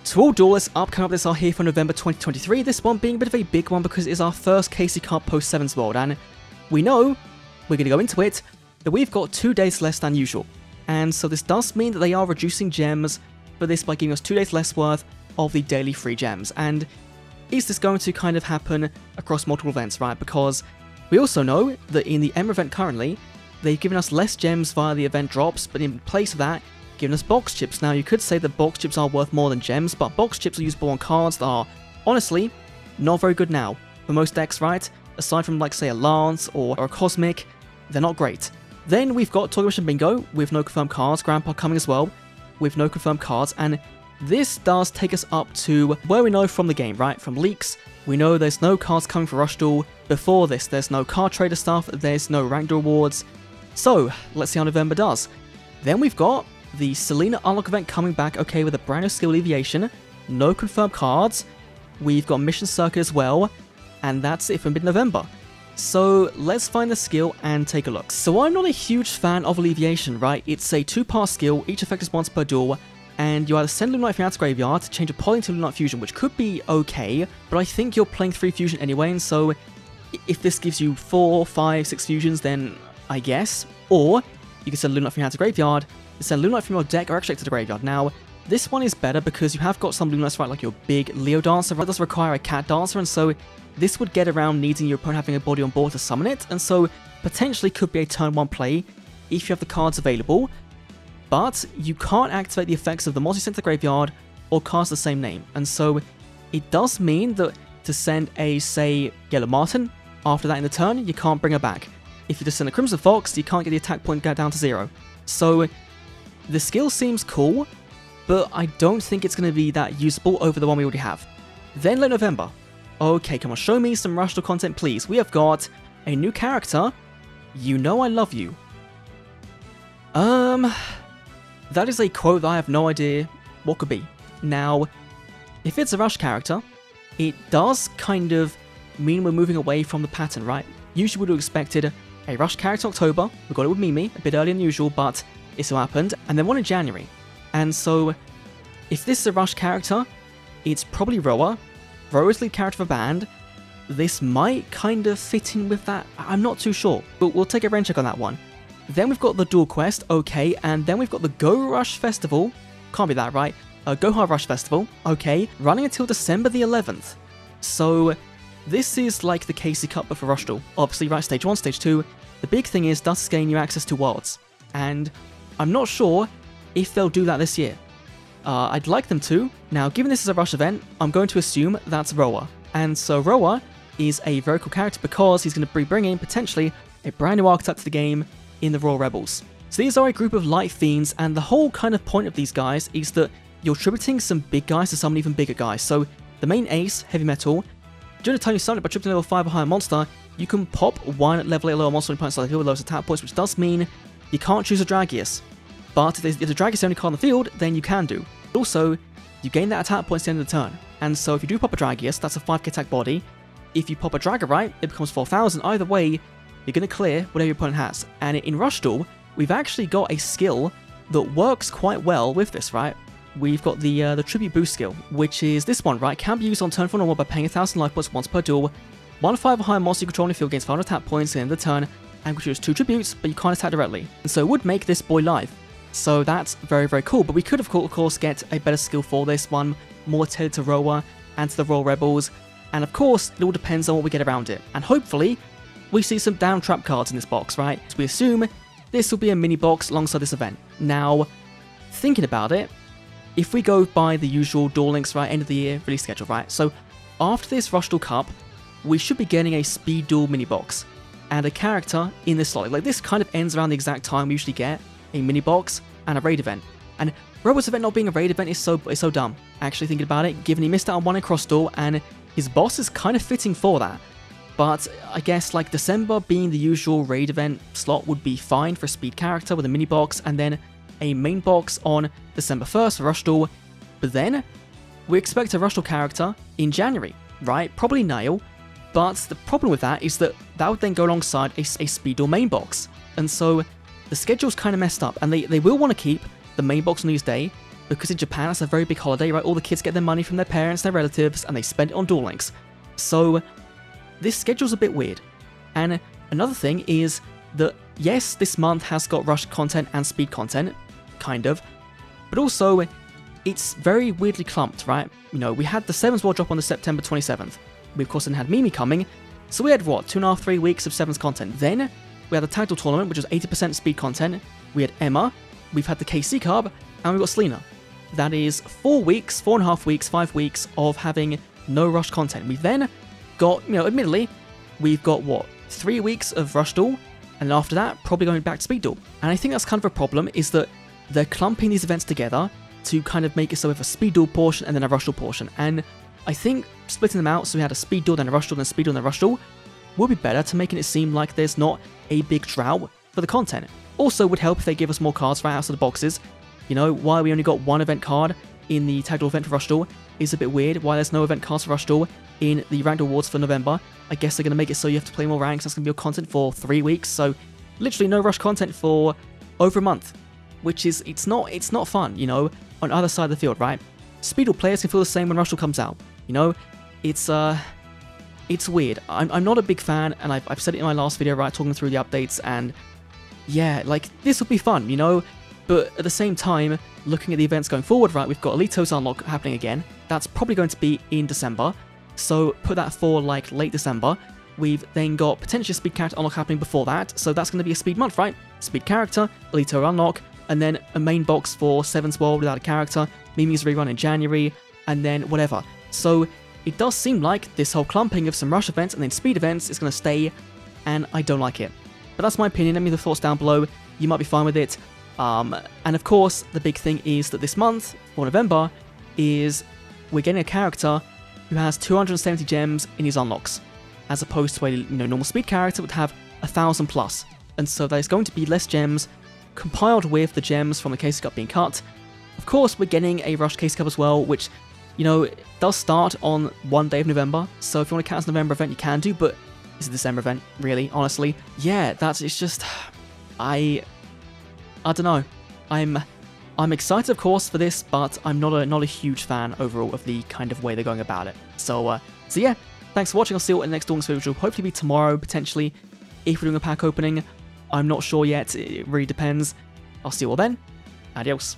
To all duelists, upcoming updates are here for November 2023, this one being a bit of a big one because it is our first KC Cup post 7's World, and we know, we're going to go into it, that we've got 2 days less than usual. And so this does mean that they are reducing gems for this by giving us 2 days less worth of the daily free gems. And is this going to kind of happen across multiple events, right? Because we also know that in the Ember event currently, they've given us less gems via the event drops, but in place of that, given us box chips. Now, you could say that box chips are worth more than gems, but box chips are usable on cards that are, honestly, not very good now. For most decks, right? Aside from, like, say, a Lance or a Cosmic, they're not great. Then we've got Tokyo Mission Bingo with no confirmed cards, Grandpa coming as well with no confirmed cards, and this does take us up to where we know from the game, right? From leaks, we know there's no cards coming for Rush Duel. Before this, there's no card trader stuff, there's no ranked rewards. So, let's see how November does. Then we've got the Selena Unlock event coming back, okay, with a brand new skill alleviation, no confirmed cards, we've got Mission Circuit as well, and that's it for mid-November. So let's find the skill and take a look. So I'm not a huge fan of alleviation, right? It's a 2-part skill, each effect is once per duel, and you either send Lunite from your graveyard to change a poly into Lunite Fusion, which could be okay, but I think you're playing 3 Fusion anyway, and so if this gives you 4, 5, 6 Fusions, then I guess, or you can send Lunite from your graveyard, send Lunite from your deck or extract to the graveyard. Now, this one is better because you have got some Lunites, right, like your big Leo Dancer, that does require a Cat Dancer, and so this would get around needing your opponent having a body on board to summon it, and so potentially could be a turn 1 play if you have the cards available, but you can't activate the effects of the monster sent to the graveyard or cast the same name, and so it does mean that to send a, say, Yellow Marten, after that in the turn, you can't bring her back. If you just send a Crimson Fox, you can't get the attack point down to 0. So the skill seems cool, but I don't think it's going to be that usable over the one we already have. Then late November. Okay, come on, show me some Rush Duel content, please. We have got a new character, You Know I Love You. That is a quote that I have no idea what could be. Now, if it's a Rush character, it does kind of mean we're moving away from the pattern, right? Usually we would have expected a Rush character in October, we got it with Mimi, a bit earlier than usual, but it so happened, and then one in January. And so, if this is a Rush character, it's probably Roa. Roa's lead character of a band. This might kind of fit in with that, I'm not too sure, but we'll take a rain check on that one. Then we've got the Duel Quest, okay, and then we've got the Go Rush Festival, can't be that right, Go Hard Rush Festival, okay, running until December the 11th. So, this is like the KC Cup but for Rush Duel. Obviously, right, Stage 1, Stage 2, the big thing is does gain you access to Worlds, and I'm not sure if they'll do that this year. I'd like them to. Now, given this is a Rush event, I'm going to assume that's Roa. And so Roa is a very cool character because he's going to be bringing, potentially, a brand new archetype to the game in the Royal Rebels. So these are a group of light fiends, and the whole kind of point of these guys is that you're tributing some big guys to summon even bigger guys. So the main ace, Heavy Metal, during the time you summon it by tributing a level 5 or higher monster, you can pop 1 level 8 lower monster on your opponent's field with lowest attack points, which does mean you can't choose a Dragius. But if the Dragius is the only card on the field, then you can do. Also, you gain that attack points at the end of the turn. And so if you do pop a Dragius, that's a 5k attack body. If you pop a Dragorite, it becomes 4000. Either way, you're going to clear whatever your opponent has. And in Rush Duel, we've actually got a skill that works quite well with this, right? We've got the Tribute Boost skill, which is this one, right? Can be used on turn 4 normal by paying 1000 life points once per duel. 1/5 or higher monster you control in the field gains 500 attack points at the end of the turn, and can choose 2 tributes, but you can't attack directly. And so it would make this boy live. So that's very, very cool, but we could of course get a better skill for this one, more tailored to Roa and to the Royal Rebels, and of course it all depends on what we get around it, and hopefully we see some down trap cards in this box, right? So we assume this will be a mini box alongside this event. Now, thinking about it, if we go by the usual Duel Links, right, end of the year release schedule, right, so after this Rush Duel Cup, we should be getting a Speed Duel mini box, and a character in this slot. Like this kind of ends around the exact time we usually get a mini box and a raid event. And Robo's event not being a raid event is so dumb, actually thinking about it, given he missed out on one in Cross Duel, and his boss is kind of fitting for that. But I guess like December being the usual raid event slot would be fine for a speed character with a mini box, and then a main box on December 1st for Rush Duel. But then we expect a Rush Duel character in January, right? Probably Nail. But the problem with that is that that would then go alongside a Speed Duel main box. And so the schedule's kind of messed up, and they will want to keep the main box on New Year's Day, because in Japan it's a very big holiday, right? All the kids get their money from their parents, their relatives, and they spend it on Duel Links. So this schedule's a bit weird. And another thing is that, yes, this month has got rush content and speed content, kind of, but also it's very weirdly clumped, right? You know, we had the 7's World drop on the September 27th. We, of course, then had Mimi coming, so we had, what, 2.5, 3 weeks of 7's content. Then we had the Tag Duel Tournament, which was 80% speed content. We had Emma, we've had the KC Cub, and we've got Selena. That is 4 weeks, 4.5 weeks, 5 weeks of having no rush content. We then got, you know, admittedly, we've got, what, 3 weeks of Rush Duel, and after that, probably going back to Speed Duel. And I think that's kind of a problem, is that they're clumping these events together to kind of make it so we have a Speed Duel portion and then a Rush Duel portion. And I think splitting them out, so we had a Speed Duel, then a Rush Duel, then a Speed Duel, then a Rush Duel, would be better to making it seem like there's not a big drought for the content. Also would help if they give us more cards right out of the boxes. You know, why we only got one event card in the Tag Duel event for Rush Duel is a bit weird. Why there's no event cards for Rush Duel in the Ranked Awards for November. I guess they're going to make it so you have to play more ranks. That's going to be your content for 3 weeks. So literally no rush content for over a month, which is, it's not fun, you know, on either side of the field, right? Speed Duel players can feel the same when Rush Duel comes out. You know, it's weird. I'm not a big fan, and I've said it in my last video, right, talking through the updates, and yeah, like, this will be fun, you know? But at the same time, looking at the events going forward, right, we've got Alito's Unlock happening again. That's probably going to be in December, so put that for, like, late December. We've then got potentially a Speed Character Unlock happening before that, so that's going to be a Speed month, right? Speed Character, Alito Unlock, and then a main box for 7's World without a character, Mimi's rerun in January, and then whatever. So it does seem like this whole clumping of some rush events and then speed events is going to stay, and I don't like it. But that's my opinion. Let me know the thoughts down below. You might be fine with it. And of course, the big thing is that this month, for November, is we're getting a character who has 270 gems in his unlocks, as opposed to a normal speed character would have 1,000 plus. And so there's going to be less gems compiled with the gems from the KC Cup being cut. Of course, we're getting a Rush KC Cup as well, which, you know, it does start on one day of November. So if you want to count as a November event, you can do, but it's a December event, really, honestly. Yeah, it's just, I don't know. I'm excited, of course, for this, but I'm not a huge fan overall of the kind of way they're going about it. So yeah, thanks for watching. I'll see you in the next Dawn video, which will hopefully be tomorrow, potentially, if we're doing a pack opening. I'm not sure yet. It really depends. I'll see you all then. Adios.